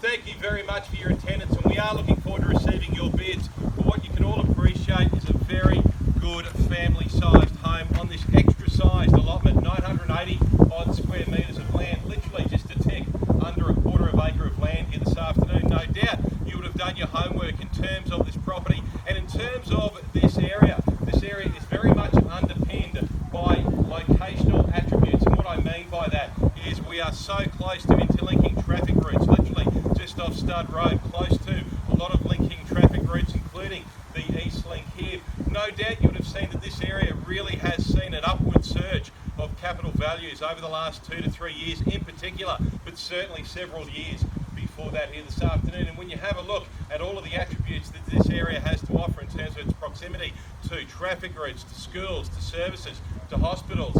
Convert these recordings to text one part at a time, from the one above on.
thank you very much for your attendance, and we are looking forward to receiving your bids for what you can all appreciate is a very good family-sized home on this extra-sized allotment, 980 odd square metres of land, literally just a tick under a quarter of acre of land here this afternoon. No doubt you would have done your homework in terms of this property and in terms of this area. This area is very much underpinned by locational attributes, and what I mean by that is we are so close to interlinking traffic routes, literally just off Stud Road, close to a lot of linking traffic routes, including the East Link here. No doubt you would have seen that this area really has seen an upward surge of capital values over the last 2 to 3 years in particular, but certainly several years before that here this afternoon. And when you have a look at all of the attributes that this area has to offer in terms of its proximity to traffic routes, to schools, to services, to hospitals,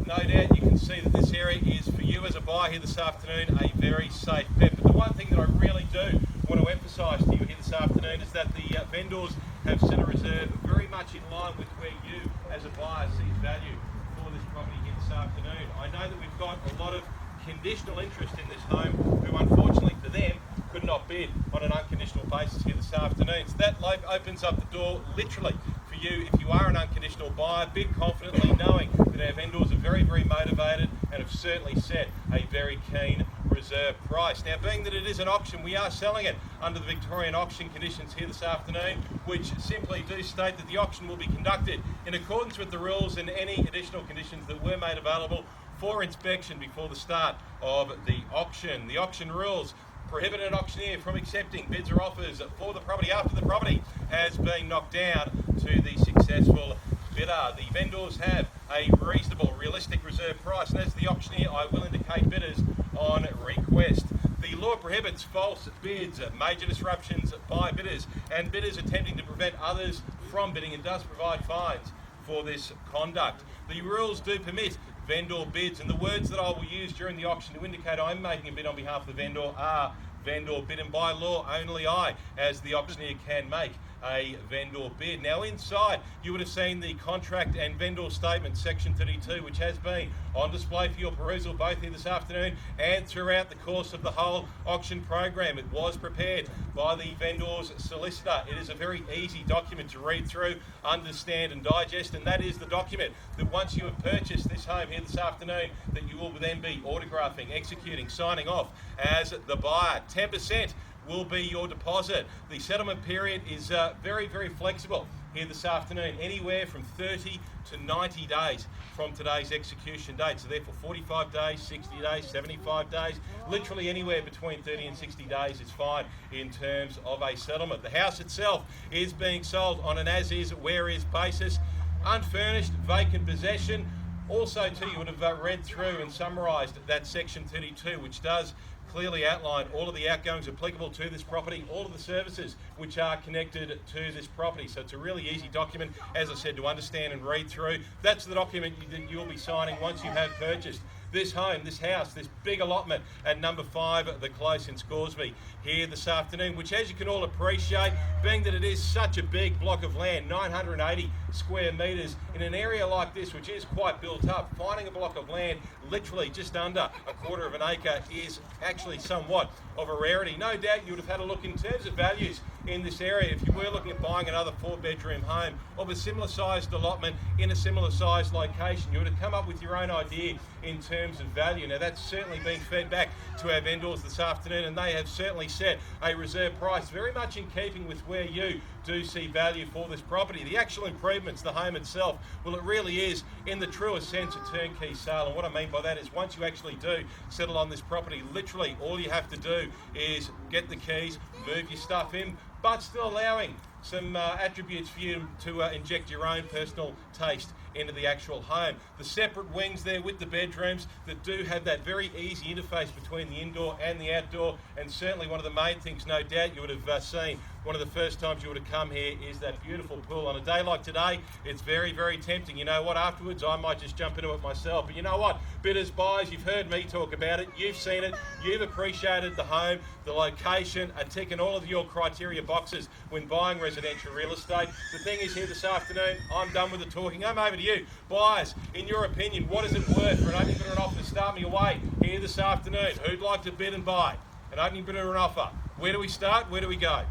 no doubt you can see that this area is, for you as a buyer here this afternoon, a very safe bet. But the one thing that I really do want to emphasise to you here this afternoon is that the vendors have set a reserve very much in line with where you as a buyer sees value for this property here this afternoon. I know that we've got a lot of conditional interest in this home who unfortunately for them could not bid on an unconditional basis here this afternoon. So that opens up the door literally for you if you are an unconditional buyer. Bid confidently knowing that our vendors are very, very motivated and have certainly set a very keen reserve price. Now, being that it is an auction, we are selling it under the Victorian auction conditions here this afternoon, which simply do state that the auction will be conducted in accordance with the rules and any additional conditions that were made available for inspection before the start of the auction. The auction rules prohibit an auctioneer from accepting bids or offers for the property after the property has been knocked down to the successful bidder. The vendors have a reasonable, realistic reserve price, and as the auctioneer, I will indicate bidders on request. The law prohibits false bids, major disruptions by bidders, and bidders attempting to prevent others from bidding, and does provide fines for this conduct. The rules do permit vendor bids, and the words that I will use during the auction to indicate I'm making a bid on behalf of the vendor are vendor bid, and by law only I, as the auctioneer, can make a vendor bid. Now inside you would have seen the contract and vendor statement section 32, which has been on display for your perusal both here this afternoon and throughout the course of the whole auction program. It was prepared by the vendor's solicitor. It is a very easy document to read through, understand and digest, and that is the document that once you have purchased this home here this afternoon, that you will then be autographing, executing, signing off as the buyer. 10% will be your deposit. The settlement period is very, very flexible here this afternoon, anywhere from 30 to 90 days from today's execution date. So therefore 45 days, 60 days, 75 days, literally anywhere between 30 and 60 days is fine in terms of a settlement. The house itself is being sold on an as-is, where-is basis, unfurnished, vacant possession. Also too, you would have read through and summarised that section 32, which does clearly outline all of the outgoings applicable to this property, all of the services which are connected to this property. So it's a really easy document, as I said, to understand and read through. That's the document that you'll be signing once you have purchased this home, this house, this big allotment at number 5 The Close in Scoresby here this afternoon, which, as you can all appreciate, being that it is such a big block of land, 980 square metres, in an area like this, which is quite built up, finding a block of land literally just under a quarter of an acre is actually somewhat of a rarity. No doubt you would have had a look in terms of values in this area if you were looking at buying another 4-bedroom home of a similar sized allotment in a similar sized location. You would have come up with your own idea in terms of value. Now that's certainly been fed back to our vendors this afternoon, and they have certainly set a reserve price very much in keeping with where you do see value for this property. The actual improvements, the home itself, well, it really is in the truest sense a turnkey sale. And what I mean by that is once you actually do settle on this property, literally all you have to do is get the keys, move your stuff in, but still allowing some attributes for you to inject your own personal taste into the actual home. The separate wings there with the bedrooms that do have that very easy interface between the indoor and the outdoor, and certainly one of the main things, no doubt, you would have seen one of the first times you would have come here is that beautiful pool. On a day like today, it's very, very tempting. You know what, afterwards I might just jump into it myself. But you know what, bidders, buyers, you've heard me talk about it, you've seen it, you've appreciated the home, the location, are ticking all of your criteria boxes when buying residential real estate. The thing is, here this afternoon, I'm done with the talking. I'm over to you. Buyers, in your opinion, what is it worth for an opening bid or an offer to start me away here this afternoon? Who'd like to bid and buy? An opening bid or an offer. Where do we start? Where do we go?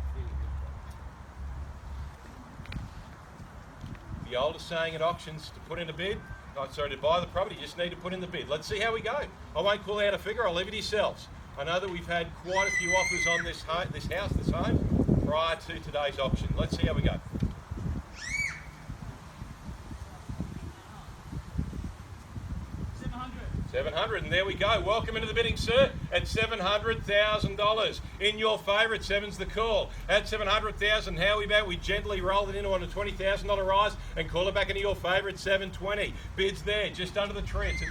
The oldest saying at auctions to put in a bid, to buy the property, you just need to put in the bid. Let's see how we go. I won't call out a figure, I'll leave it to yourselves. I know that we've had quite a few offers on this home, prior to today's auction. Let's see how we go. 700, and there we go. Welcome into the bidding, sir, at $700,000. In your favourite, seven's the call. At $700,000, how we about we gently roll it into on a $20,000 rise and call it back into your favourite, $720. Bids there, just under the tree. It's at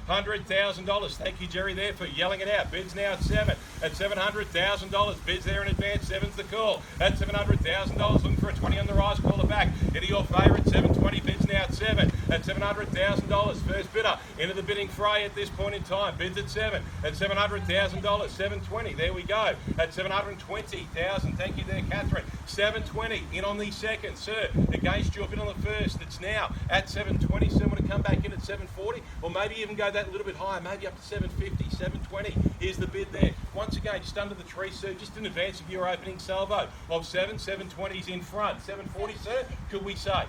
$700,000. Thank you, Jerry, there for yelling it out. Bids now at $700,000. Bids there in advance, seven's the call. At $700,000, looking for a 20 on the rise, call it back. Into your favourite, 720. Bids now at $700,000. First bidder into the bidding fray at this point in time. Bids at $700,000. 720. There we go. At $720,000. Thank you there, Catherine. 720 in on the second, sir. Against your bid on the first. It's now at 720. Sir, want to come back in at 740, or maybe even go that little bit higher, maybe up to 750. 720. Here's the bid there. Once again, just under the tree, sir, just in advance of your opening salvo of 720's in front. 740, sir. Could we say?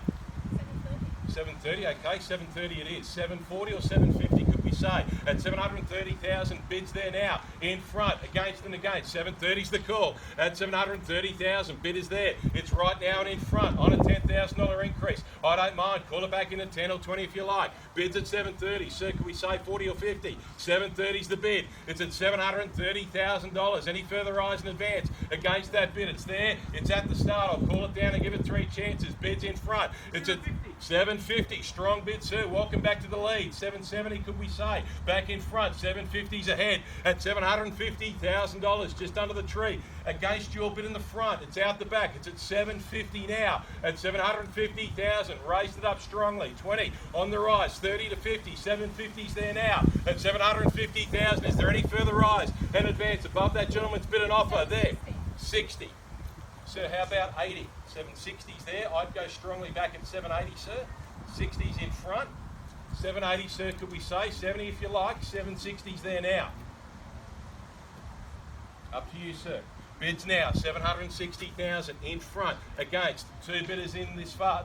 730, okay, 730 it is. 740 or 750 could we say? At 730,000, bids there now. In front, against and against. 730's the call. At 730,000, bid is there. It's right now and in front on a $10,000 increase. I don't mind. Call it back in at 10 or 20 if you like. Bids at 730. Sir, could we say 40 or 50? 730's the bid. It's at $730,000. Any further rise in advance against that bid? It's there. It's at the start. I'll call it down and give it 3 chances. Bids in front. It's at 750, strong bid, sir. Welcome back to the lead. 770, could we say? Back in front. 750's ahead at $750,000, just under the tree. Against your bid in the front. It's out the back. It's at 750 now. At 750,000, raised it up strongly. 20 on the rise. 30 to 50. 750's there now. At 750,000. Is there any further rise and advance above that gentleman's bid and offer? There. 60. Sir, how about 80? 760's there. I'd go strongly back at 780, sir. 60's in front. 780, sir, could we say? 70 if you like. 760's there now. Up to you, sir. Bids now, 760,000 in front against 2 bidders in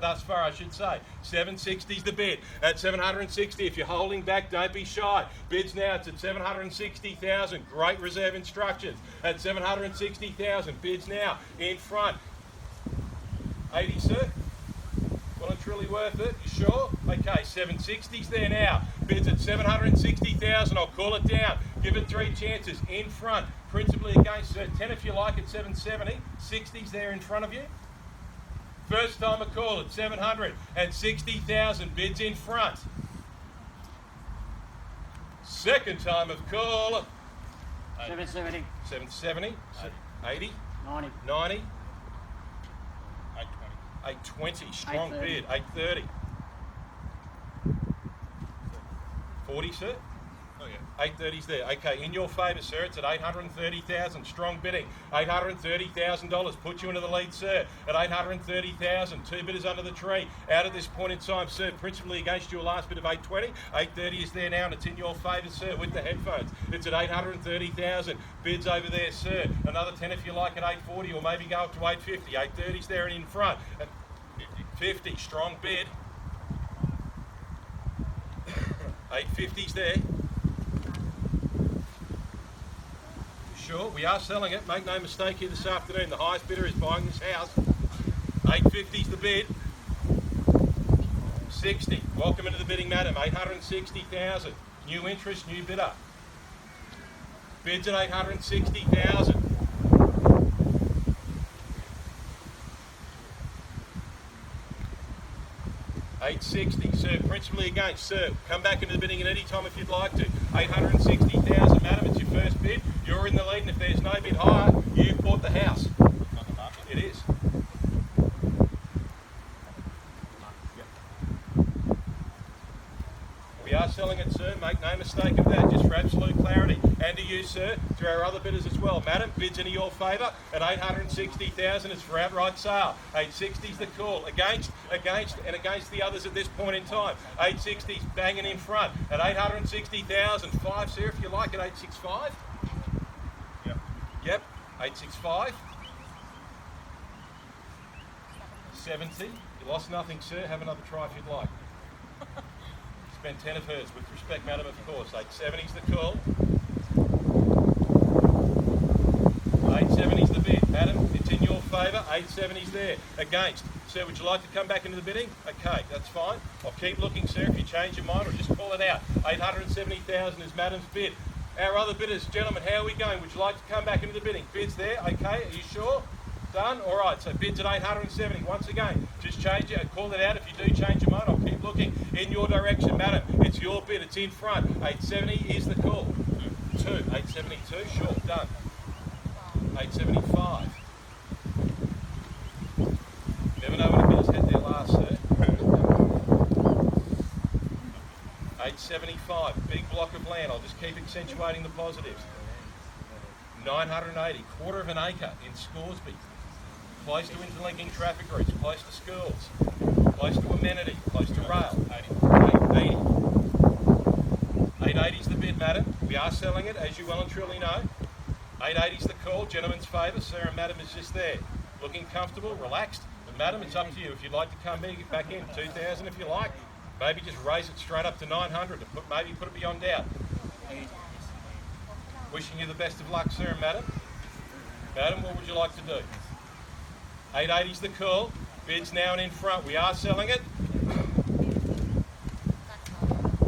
thus far, I should say. 760's the bid. At 760, if you're holding back, don't be shy. Bids now, it's at 760,000. Great reserve instructions. At 760,000, bids now in front. 80, sir. Well and truly worth it. You sure? Okay, 760's there now. Bids at 760,000. I'll call it down. Give it 3 chances in front. Principally against 10 if you like at 770. 60's there in front of you. First time a call at 760,000. Bids in front. Second time of call. 770. 770. 80. 90. 90. 820, strong 830. bid, 830. 40, sir? Oh yeah. 830's there. Okay, in your favour, sir, it's at 830,000. Strong bidding. $830,000. Put you into the lead, sir, at 830,000. 2 bidders under the tree. Out at this point in time, sir, principally against your last bid of 820. 830 is there now, and it's in your favour, sir, with the headphones. It's at 830,000. Bids over there, sir. Another 10 if you like at 840, or maybe go up to 850. 830's there and in front. At 50, strong bid. 850's there. Sure, we are selling it. Make no mistake here this afternoon. The highest bidder is buying this house. 850's the bid. 60. Welcome into the bidding, madam. 860,000. New interest, new bidder. Bids at 860,000. 860, sir, principally against, sir. Come back into the bidding at any time if you'd like to. 860,000, madam, it's your first bid. You're in the lead, and if there's no bid higher, you've bought the house. It is. We are selling it, sir. Make no mistake of that, just for absolute clarity. And to you, sir, to our other bidders as well. Madam, bids into your favour at 860,000. It's for outright sale. 860's the call. Against the others at this point in time. 860's banging in front at 860,000. 5, sir, if you like, at 865. Yep. Yep, 865. 70. You lost nothing, sir. Have another try if you'd like. Spend 10 of hers. With respect, madam, of course. 870's the call. 870's the bid. Madam, it's in your favour. 870's there. Against. Sir, would you like to come back into the bidding? Okay, that's fine. I'll keep looking, sir. If you change your mind, or just call it out. 870,000 is madam's bid. Our other bidders, gentlemen, how are we going? Would you like to come back into the bidding? Bids there. Okay, are you sure? Done? All right, so bids at 870. Once again, just change it and call it out. If you do change your mind, I'll keep looking in your direction. Madam, it's your bid. It's in front. 870 is the call. 872, sure, done. 875. Never know when a bidder's hit their last, sir. 875, big block of land. I'll just keep accentuating the positives. 980, quarter of an acre in Scoresby. Close to interlinking traffic routes, close to schools, close to amenity, close to rail. 880. 880's the bid, madam. We are selling it, as you well and truly know. 880's the call, gentleman's favour. Sir and madam is just there. Looking comfortable, relaxed. But madam, it's up to you. If you'd like to come back in, 2,000 if you like. Maybe just raise it straight up to 900 and maybe put it beyond doubt. Wishing you the best of luck, sir and madam. Madam, what would you like to do? 880's the call. Bid's now and in front. We are selling it.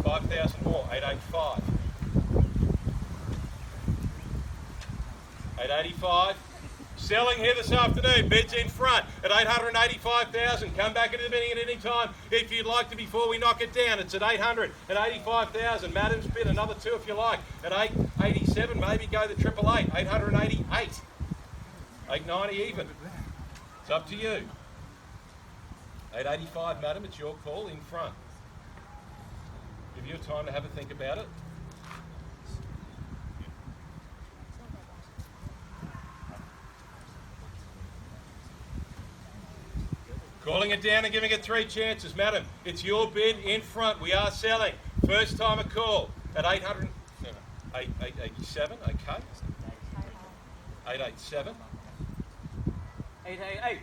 5,000 more. 885. 885. Selling here this afternoon. Bids in front at 885,000. Come back into the bidding at any time if you'd like to before we knock it down. It's at 885,000. Madam's bid another two if you like. At 887, maybe go the 888. 888. 890 even. It's up to you. 885, madam, it's your call in front. Give you time to have a think about it. Calling it down and giving it three chances, madam. It's your bid in front. We are selling. First time a call at 887, okay. 887. 888.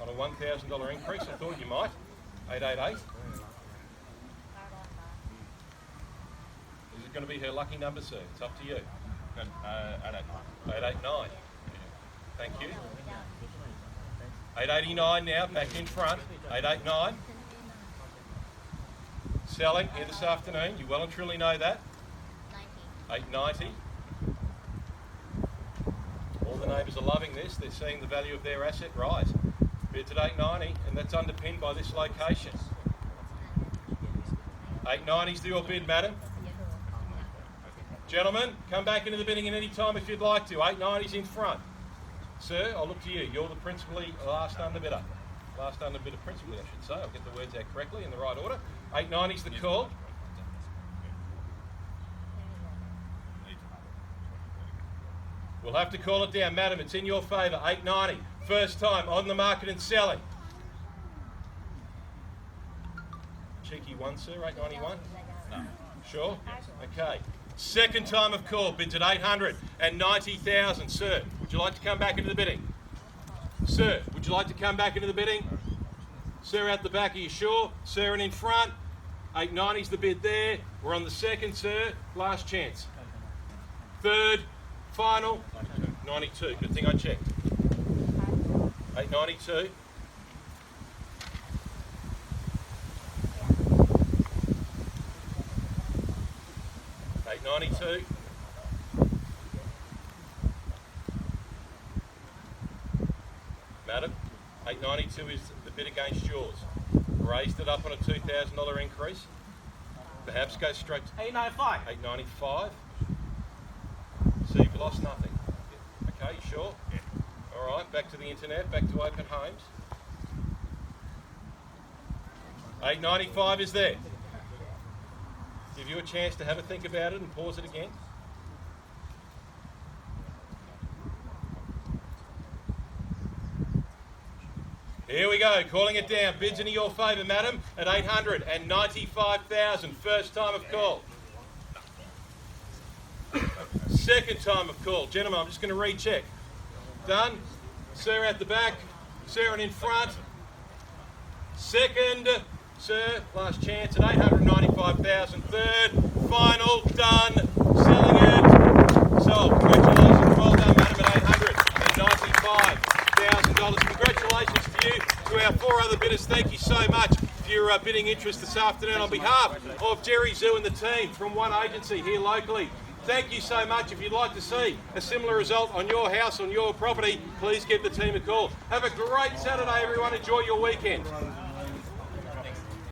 On a $1,000 increase, I thought you might. 888. Is it going to be her lucky number, sir? It's up to you. 889. Thank you. 889 now, back in front. 889. Selling here this afternoon. You well and truly know that. 890. All the neighbours are loving this. They're seeing the value of their asset rise. Bids at 890, and that's underpinned by this location. 890's your bid, madam. Gentlemen, come back into the bidding at any time if you'd like to. 890's in front. Sir, I'll look to you. You're the principally last underbidder. Last underbidder principally, I should say. I'll get the words out correctly in the right order. 890's the call. We'll have to call it down. Madam, it's in your favour. 890. First time on the market and selling. Cheeky one, sir. 891? No. Sure? Okay. Second time of call. Bids at 890,000. Sir, would you like to come back into the bidding? Sir, would you like to come back into the bidding? Sir, out the back, are you sure? Sir, and in front. 890's the bid there. We're on the second, sir. Last chance. Third. Final, 92. Good thing I checked. 892. $892. Madam, 892 is the bid against yours. Raised it up on a $2,000 increase. Perhaps go straight to 895. 895. See, you've lost nothing. Okay, you sure? Yeah. All right, back to the internet, back to open homes. 895 is there. Give you a chance to have a think about it and pause it again. Here we go, calling it down. Bids into your favour, madam, at 895,000. First time of call. Second time of call. Gentlemen, I'm just going to recheck. Done. Sir at the back. Sir in front. Second. Sir, last chance at 895,000. Third. Final. Done. Selling it. So, congratulations. Well done, madam, at $895,000. Congratulations to you, to our 4 other bidders. Thank you so much for your bidding interest this afternoon on behalf of Jerry Zoo and the team from One Agency here locally. Thank you so much. If you'd like to see a similar result on your house, on your property, please give the team a call. Have a great Saturday, everyone. Enjoy your weekend.